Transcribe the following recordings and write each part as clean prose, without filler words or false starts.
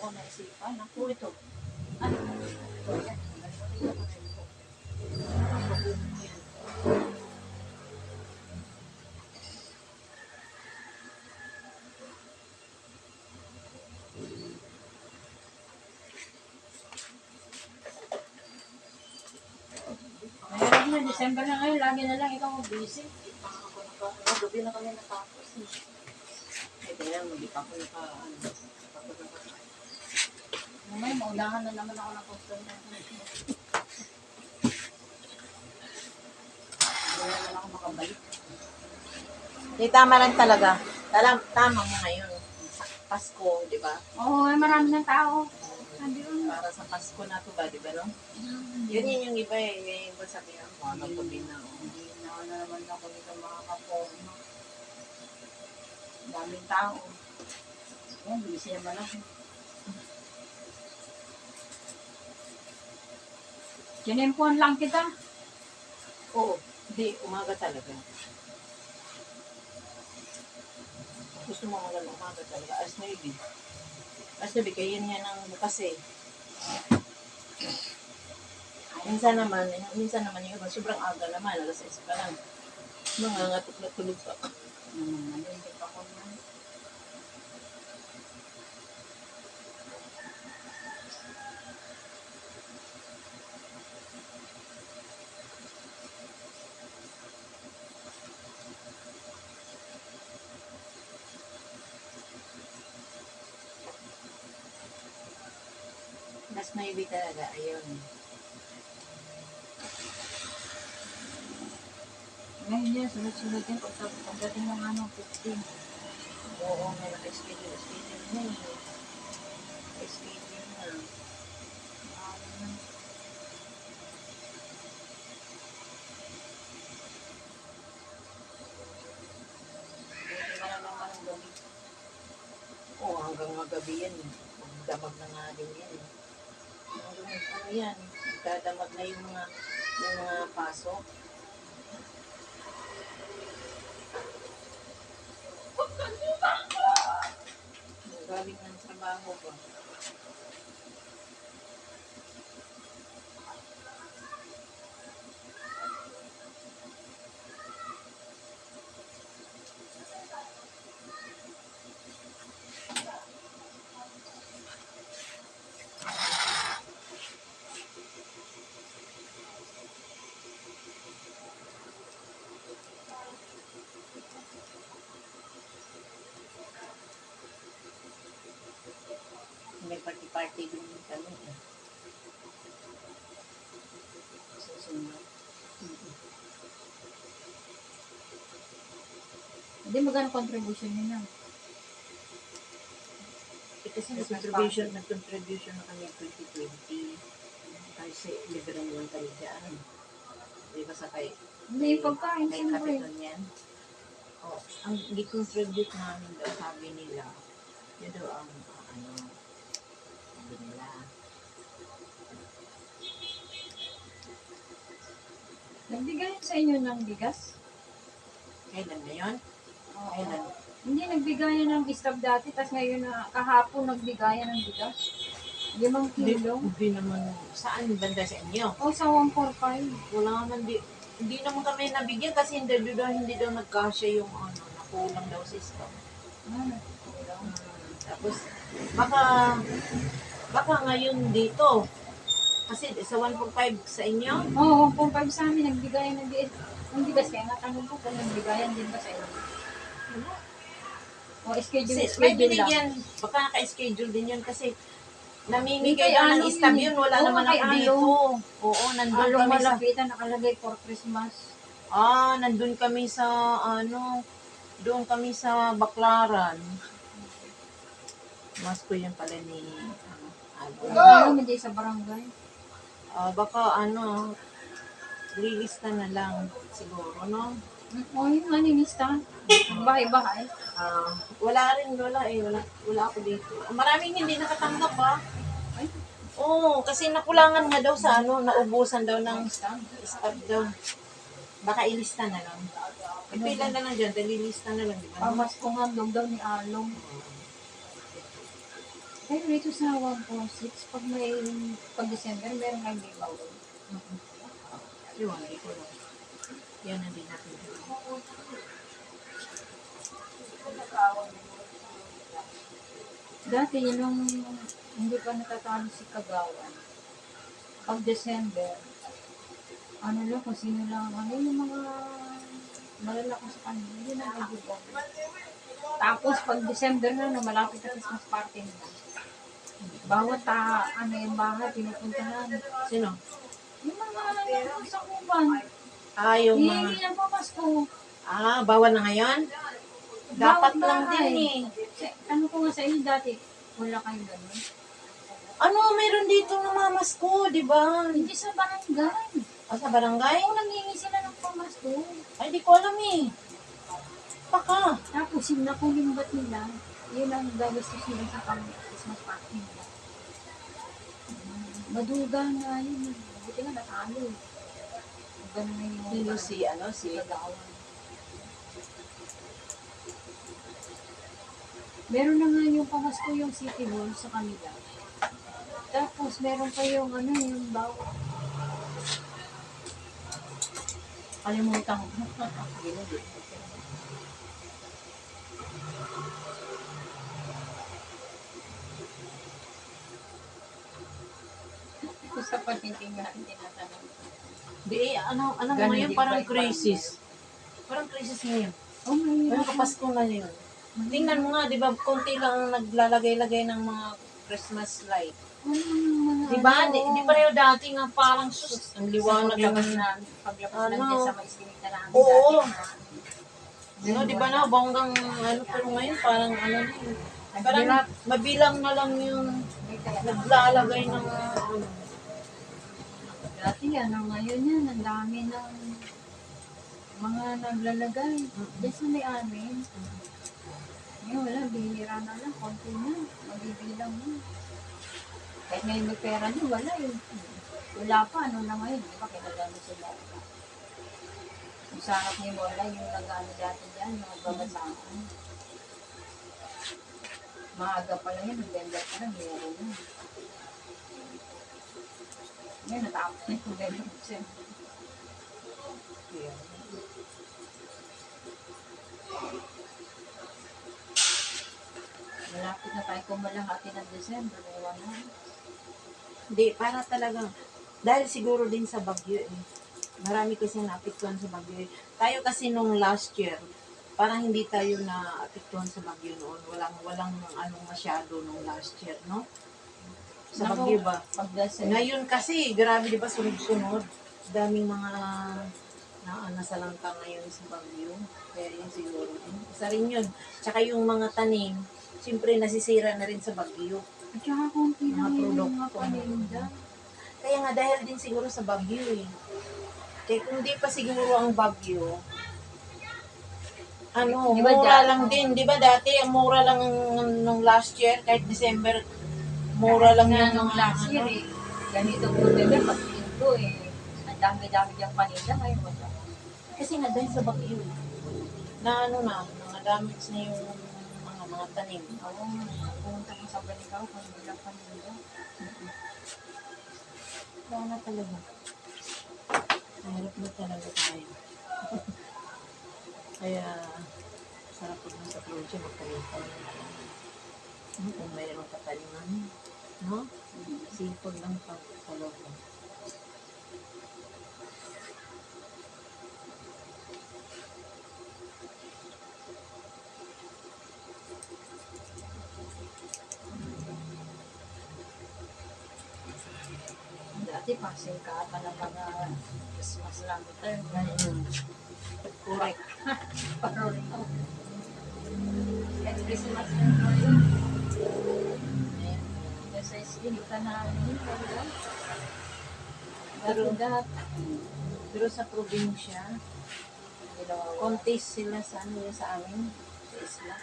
ko naisipan. Ako ito. Ano? Ito, yan. Ito, ngayon, December na ngayon, lagi na lang ikaw busy. Gabi na kami natapos. Kaya hindi pa ako ngayon, maudahan na naman ako ng customer. Hindi naman ako makabalik. Di tama lang talaga. Tama mo ngayon. Pasko, di ba? Oo, marami ng tao. Para sa Pasko na to ba, di ba, no? Yun yung iba eh. Yung iba sabihan mo, ano pa din na. Hindi na naman ako dito makakaporma. Daming tao. Yan, busy naman ako. Kinimpuan lang kita. Oo. Hindi, umaga talaga. Gusto mo mga umaga talaga. As maybe. As maybe, kaya yan ang bukas eh. Minsan naman yung iba, sobrang aga naman. Alas 6 pa lang. Mga ngatok na tulog pa. Nalindip ako na. Mas maybe talaga, ayun. Ngayon yan, sunod-sunod din pagdating ng 15. Oo, may naka-schedule na yun. Naka-schedule na. Buti ka na naman ng gabi. Oo, hanggang magabi yan. Damag na nga din yan. Ano yan, dadamag na yung mga pasok. Galing ng trabaho ba? May party-party din kami eh. Susunod. Hindi magkano contribution niyo na? Kasi nag-contribution na kami 2020. Kasi libre naman kami dyan. Di ba sa kay Hindi, pagkain kay siyempre. Capitan yan? Oh, ang gi-contribute namin daw, sabi nila, yun daw ang sabi nila. Nagbigay sa inyo ng bigas? Kailan na yun? Oo. Kailan? Hindi, nagbigayan ng staff dati, tapos ngayon na kahapon nagbigayan ng bigas. 5 kilo. Hindi naman. Saan banda sa inyo? O, sa 145. Wala naman. Hindi naman kami nabigyan kasi hindi daw nagkasya yung nakulang daw system. Tapos, baka ngayon dito. Kasi sa 145 sa inyo? Oo, 145 sa amin, nagbigayan ng bigas. Kaya nga tanong ko kung nagbigayan din ba sa inyo. O, May schedule lang. binigyan. Baka naka-schedule din yun kasi namimigay Hindi, daw ng ano istab yun? yun. Wala Oo, naman kay ako dito. Oo, nandun Along kami sa... malapitan, nakalagay for Christmas. Nandun kami sa, doon kami sa Baklaran. Mas ko yun pala ni, Ano, hindi sa barangay. baka, lilista na lang siguro, no? O, yung maninista. Bahay-bahay. Wala eh. Wala ako dito. Maraming hindi nakatanggap, ha? Ay. Oo, kasi nakulangan nga daw sa naubusan daw ng staff daw. Baka ilista na lang. Pila na lang dyan, dalilista na lang, di ba? Pamas ko nga daw ni Along. Pero dito sa 146, pag December, meron kang giveaway. Yun, hindi ko lang. Yan ang din natin. Dati, yun nung hindi pa natatalo si Kagawan. Pag December, ano lang, kung sino lang, ano yung mga malalaki sa kanila, yun ang nag-giveaway. Tapos, pag December na, no, malapit na Christmas party nila. Bawat ano yung bahay, pinupuntahan. Sino? Yung mga sa kuban. Yung mga... Hihingi ng pamasko. Bawal na ngayon? Dapat Bawat lang bahay. din Ano ko nga sa inyo dati, wala kayong ganun. Meron dito namamasko, di ba? Hindi sa barangay. Sa barangay? Oo, nanghingi sila ng pamasko. Ay, di ko alam eh. Baka. Tapos, yung nakulimbat nila, yun ang gagastos nila sa Christmas party nila. Maduga nga yun. Buti nga natalo. Ganun na yung Si Kagawan. Meron na nga yung pamasko yung City Hall sa kanila. Tapos meron pa yung yung bawat. kalimutan ko. Ginudi. Sa panintingan tinatanong. Ano mo Ganun ngayon? din Parang ba, crisis. Parang crisis ngayon. Oh, Parang may kapasko na yun. Tingnan mo nga, di ba, konti lang ang naglalagay-lagay ng mga Christmas light. Di ba? Di pareho dati nga parang sus, ang liwanag lang. Paglabas lang dyan sa may iskinita namin. Oo. Dati, Di ba na, bonggang pero ngayon parang parang mabilang na lang yung naglalagay ng Dati ngayon yan, ang dami ng mga naglalagay. Diyan sa may amin. Ngayon wala, bihira na lang, konti na, mabibilang mo. Kahit ngayon may pera niyo, wala yun. Wala pa, ano na ngayon, di ba, kailangan sila. Yung sa harap ni Mola, yung nag-ano dati dyan, mga babasahan. Maaga pa lang yun, nagbenda pa lang, meron na. Ngayon, natapos na yung benda ko siya. Malapit na tayo kumalahati ng December, ewan na. Hindi, para talagang, dahil siguro din sa bagyo eh. Marami kasi naapektuhan sa bagyo eh. Tayo kasi nung last year, parang hindi tayo naapektuhan sa bagyo noon. Walang masyado nung last year, no? Sa bagyo ba? Ngayon kasi, grabe di ba, sunod-sunod. Daming mga nasalanta ngayon sa bagyo. Kaya yun siguro. Isa rin yun. Tsaka yung mga tanim, siyempre nasisira na rin sa bagyo. At saka konti Mga lang yung mga produkto. paninda. Kaya nga dahil din siguro sa bagyo eh. Kaya kung di pa siguro ang bagyo, Di ba mura dati? lang din. Di ba dati, ang mura lang nung last year, kahit December, mura lang yung nung mga last year eh. Ganito po bebe, pag pinto eh. Ang dami-dami diyang paninda ngayon wala. Kasi nga dahil sa bagyo eh. Na-damage na yung mga tanim. Oo, pumunta ko sa Balikaw kung walang paninda. Kaya na talaga. Mahirap na talaga tayo. Kaya, sarap po sa project, magkalitan na lang. Kung mayroong kataliman, no? Sipag lang pagkalobo. Dati pasing ka pa ng mga Christmas lang ito. Correct. Parol ito. At Christmas lang ito yun. Sa iskinita namin. Pero sa probinsya, contest sila sa sa amin, sa isla.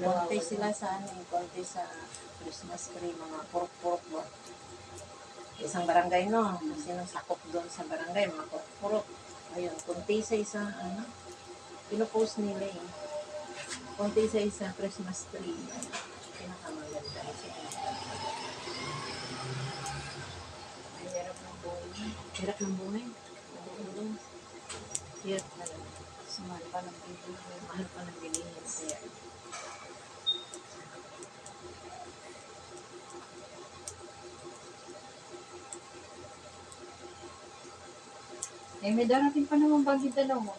Contest sila sa contest sa Christmas tree, mga purok-purok ba? Isang barangay, no? Kasi nang sakop doon sa barangay, mga purok-purok. Ayun, contest sa isang, pinopost nila eh. Contest sa isang Christmas tree. Pinakamaganda. Hirap ng buhay. Oo. Hirap talaga. Mahal pa ng bibig. Mahal pa ng bilihin. Kaya, Eh, may darating pa naman bagyo dalawa.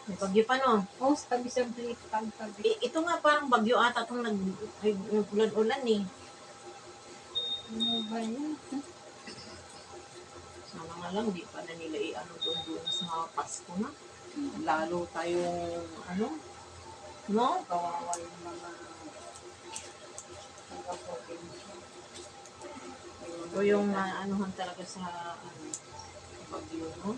may bagyo pa no. Oh, tabi sa plate, tabi. Ito nga parang bagyo ata itong nag-ulan eh. Ano ba yan? Sana nga lang, di pa na nila i-ano doon sa Pasko na. Lalo tayong, ano, no? Kawawa yung mga taga-probinsya. O yung anuhan talaga sa, ano, bagyo, no?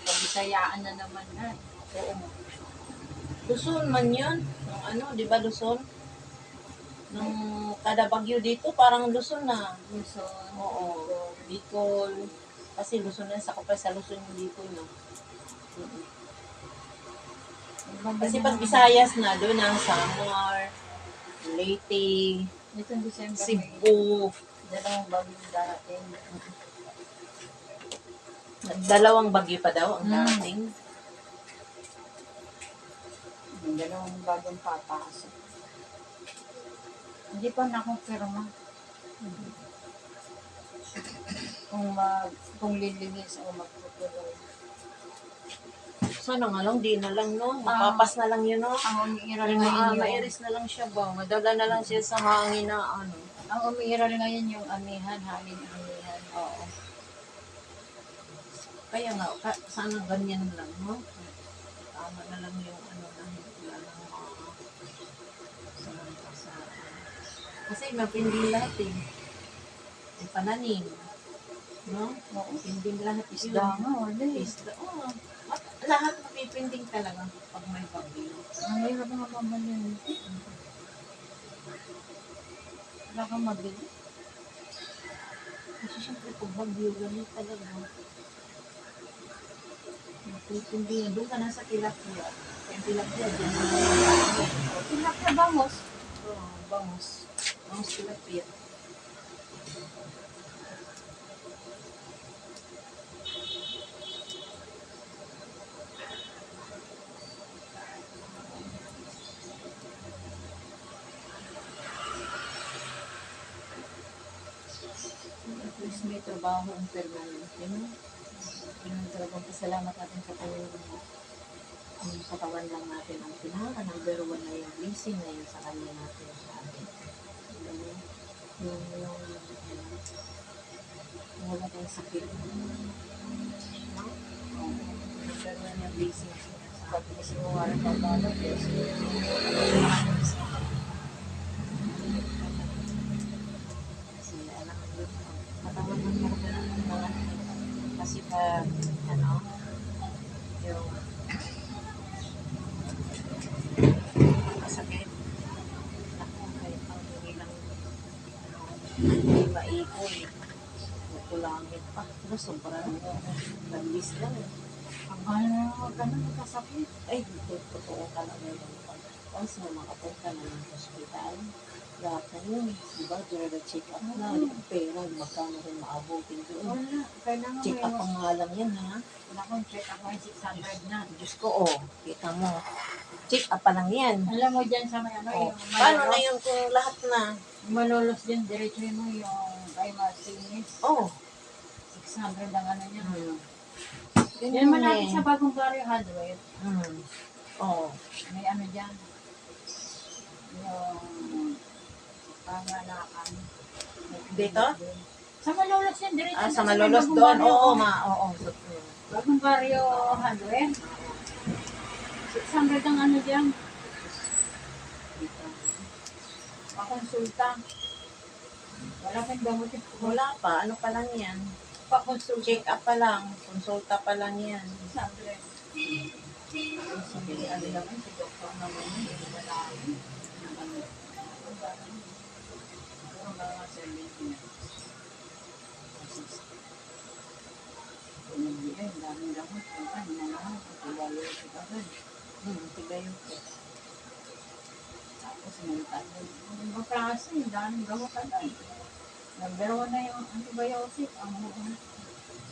Pabisayaan na naman na. Oo. Luzon man yun. Yung ano, di ba Luzon? Nung kada bagyo dito, parang Luzon na. Luzon. Oo. Bicol. Kasi Luzon na, sa kapay sa Luzon yung Bicol, no? Kasi pag Visayas na, doon ang Samar, Leyte, Itong December may Cebu. dalawang bagyo darating. Dalawang bagyo pa daw ang darating. May dalawang bagong papasok. Hindi pa nakumpirma. Kung lilinis o magtutuloy. Sana nga lang, di na lang, no? Mapapas na lang yun, no? Ang umiiral ngayon yung... Mairis na lang siya ba? Madala na lang siya sa hangin na, ano. Ang umiiral ngayon yung amihan, hangin-amihan. Oo. Kaya nga, sana ganyan lang, no? Tama na lang yung, ano, na wala lang sa kasi mapinding lahat, eh. May pananim. No? Oo. Pinding lahat yun. Isda nga, wala eh. Isda, oo. Lahat mapipinding talaga pag may bagyo. Ang hirap nga mabalin. Wala kang mabili. Kasi syempre pag bagyo, ganun talaga. Mapipinding. Doon ka na sa tilapia. Kaya tilapia, dyan na Tilak na bangos. Oo, bangus. Bangus tilapia. At least may trabaho ang permanente, no? Yun talagang pasalamat natin sa ang katawan lang natin ang number one na yung blessing na yun sa kanya natin sa atin. Yung wala tayong sakit. No? Number one yung blessing sa Pag isinuwaran pa ba, yes. kasi alam mo yun, katawan ng katawan ng mga kasi pag ano yung masakit ako kahit ang nilang hindi maipon kulangit pa pero sobrang labis lang Ano ka na magkasakit? ay totoo talaga yung once na makapunta na ng hospital lahat na yun di ba during check up na pera magkano rin maabutin doon Wala. Kailangan check up ang nga lang yan ha Wala kong check up ay 600 na. Diyos ko oh kita mo check up pa lang yan Alam mo dyan sa may ano, oh. yung Paano na yun kung lahat na Malolos dyan, diretso mo yung kay Martinez. oh 600 ang ano niya. Yun Yan yun malapit eh. sa bagong barrio hardware. Oo. May ano dyan. Yung pangalakan. Dito? Sa Malolos yan, diretso. Sa may Malolos bagong doon. barrio. Oo, oo. Bagong barrio hardware. 600 ang ano dyan. Pakonsulta. Wala kang gamot. Wala pa. Ano pa lang yan? Pakonsulta. Check up pa lang. Konsulta pa lang yan. 600. Sabi, ano naman, si doktor naman yun. Hindi na lang. Mga 70 na. Ang daming gamot. Ang hinanahan. Tigayo ito agad. Tigayo ko. Tapos may tayo. Ang klase, ang daming gamot agad. Number 1 na yung antibiotic. Ang mga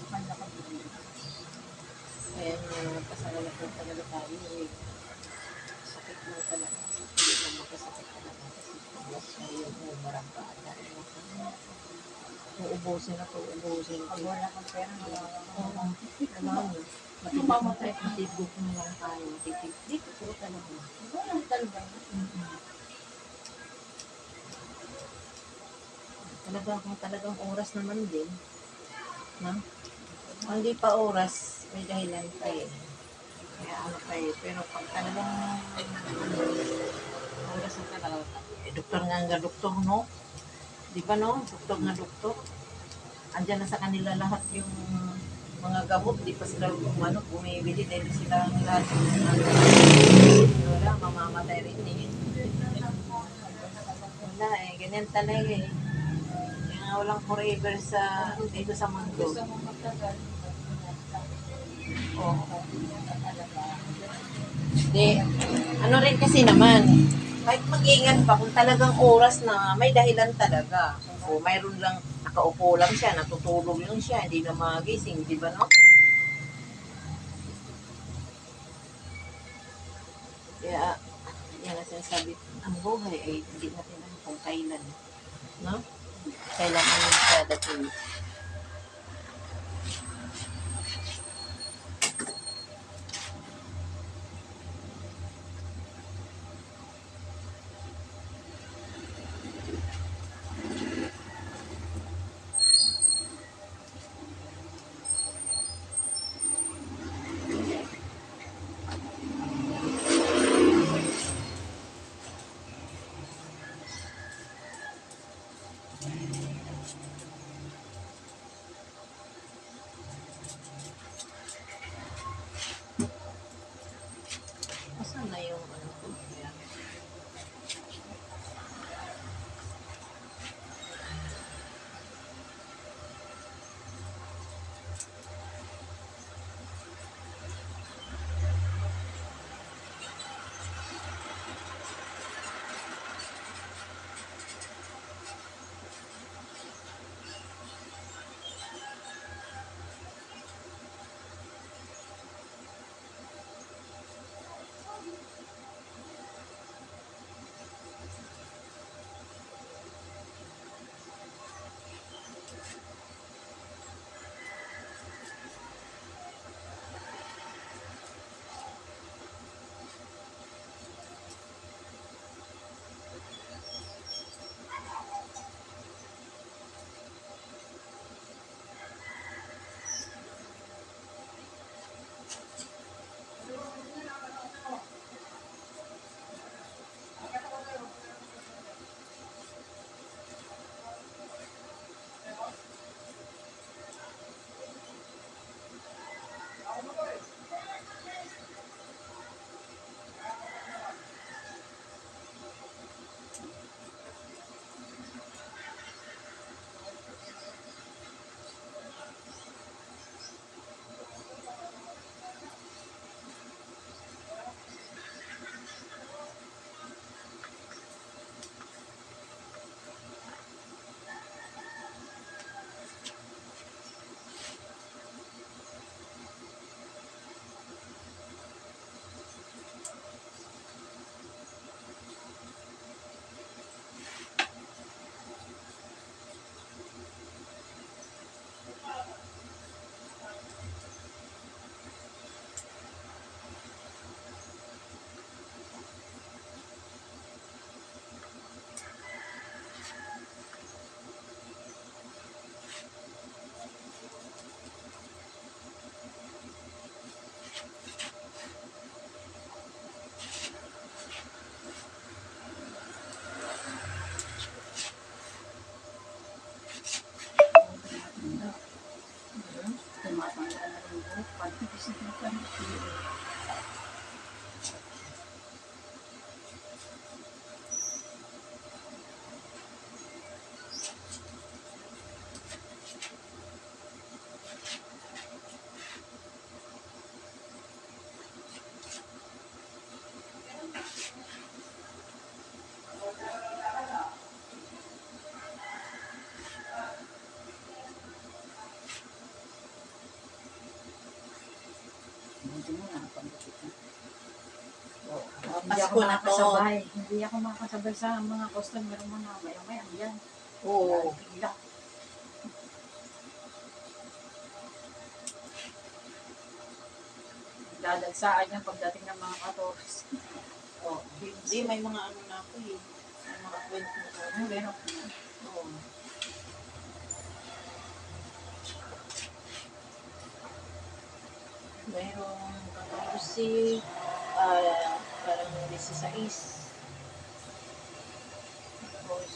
sa kanya kabili. Kaya pasalamat po talaga tayo eh. Sakit mo talaga. Hindi mo magkasakit talaga. Kasi pagwas na yung umarang ka. Uubusin na to, uubusin. Pag wala kang pera, wala Oo. kang Alam mo, Mamamatay. matibok na lang tayo. Dito po talaga. wala talaga. Talagang oras naman din. No? Kung hindi pa oras, may dahilan pa eh. Kaya ano pa eh. Pero pag talagang oras na talaga, doktor nga doktor, no? Di ba no? Doktor nga doktor. Andyan na sa kanila lahat yung mga gamot. Di pa sila bumibili. Dahil sila lahat wala, mamamatay rin eh. Wala eh. Ganyan talaga eh. Kaya walang forever sa dito sa mundo. Gusto mong magtagal. Oo. Di, ano rin kasi naman, kahit mag-ingat pa kung talagang oras na may dahilan talaga. O mayroon lang, nakaupo lang siya, natutulog lang siya, hindi na magising, di ba no? Kaya, yan ang sinasabi, ang buhay ay hindi natin alam kung kailan. No? Kailan ang dadating. muna, pagdating na. Hindi Pasko ako na to. makakasabay. Hindi ako makakasabay sa mga customer mo na maya-maya yan. Oo. Pila. Dadagsaan yan pagdating ng mga 14. Oh. Hindi, may mga ano na ako eh. May mga kwento na ako. Meron ko na. Oo. Mayroong 14, parang 16. Tapos,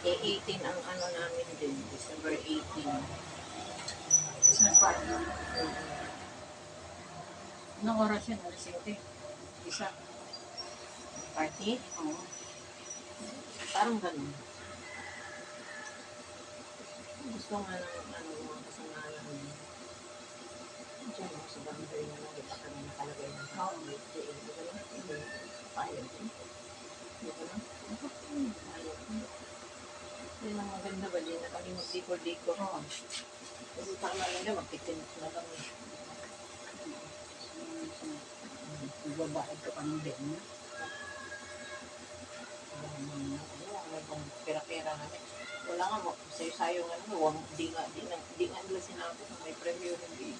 18 ang ano namin din, December 18. Business partner. Anong oras yun? Alas 7. Isa. Party? Oo. Parang ganun. Gusto nga ng ano, mga kasama namin. Diyan ako sa boundary na lang, ito kami nakalagay ng tao. May tiin. Di ba lang? Hindi. Payag din. Di ba lang? Payag din. Yan ang maganda ba? Di na kami mag-decor-decor. Oo. Kasi tama lang yan, magtitinit na lang. Nagbabayad ko pa ng din. May pang pera-pera namin. Wala nga mo, sayo-sayo nga naman, di nga nila sinabi kung may premyo, hindi.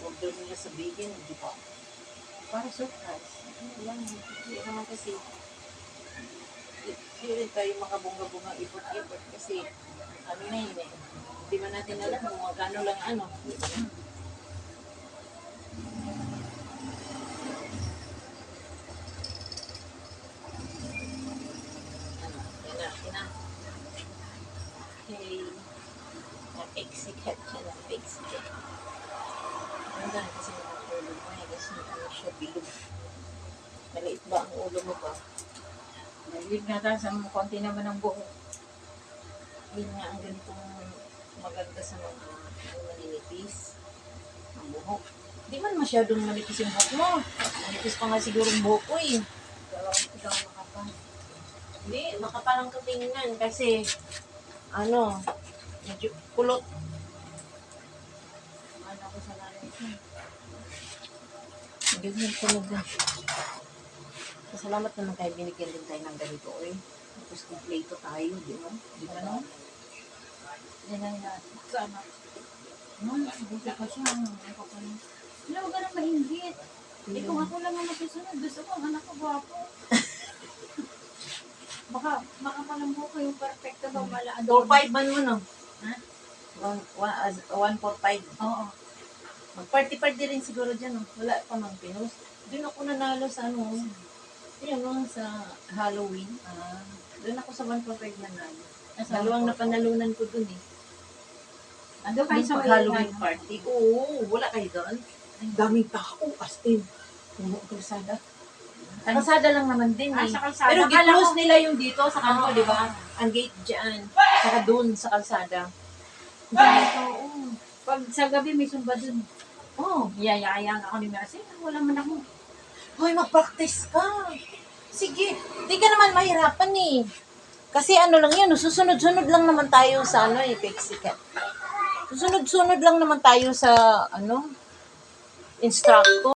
Huwag daw nila sabihin, di ba? Para surprise. Yan, hindi naman kasi, hindi rin tayo makabunga-bunga ipot-ipot kasi, ano na yun eh, hindi man natin alam kung magkano lang ano. Di ba? Okay. Na-execute siya, na-execute. Ang gano'n kasi mga ulo mo eh, kasi ano siya, bilog. Maliit ba ang ulo mo ba? Nailig na tayo sa konti naman ng buhok. Yun nga ang ganitong maganda sa mga maninipis, ang buhok. Hindi man masyadong manipis yung buhok mo. Manipis pa nga siguro ang buhok ko eh. Dalawang ikaw makapal. Hindi, makaparang katingnan kasi ano, medyo kulot. Ano ko sa nanay ko. Ganyan talaga. Salamat naman tayo, binigyan din tayo ng ganito eh. Tapos kumpleto tayo, di ba? Di ba no? Yan ang sana. Buti pa siya. Ako pa rin. Huwag ka na mainggit. Eh kung ako lang ang masusunod, gusto ko ang anak ko gwapo. Baka makapalambo ko yung perfecto ba mala. 4-5 man mo no? Ha? 145. Oo. Mag-party-party rin siguro dyan. No? Wala pa mang pinos. Doon ako nanalo sa ano, yun no, sa Halloween. Doon ako sa 145 nanalo. Dalawang napanalunan ko doon eh. Ando kayo sa Halloween party. Oo, wala kayo doon. Ang daming tao, as in. Puno kalsada. Kalsada lang naman din eh. Sa kalsada. Pero Akala gi-close ko- nila yung dito sa kanto, di ba? Ang gate dyan. Saka doon sa kalsada. Oo. Pag sa gabi may sumba dun. Oh, Yayaya nga ako ni Mercy. Wala man ako. hoy, mag-practice ka. Sige, di ka naman mahirapan eh. Kasi ano lang yan, susunod-sunod lang naman tayo sa ano eh, Pexicat. Susunod-sunod lang naman tayo sa ano, instructor.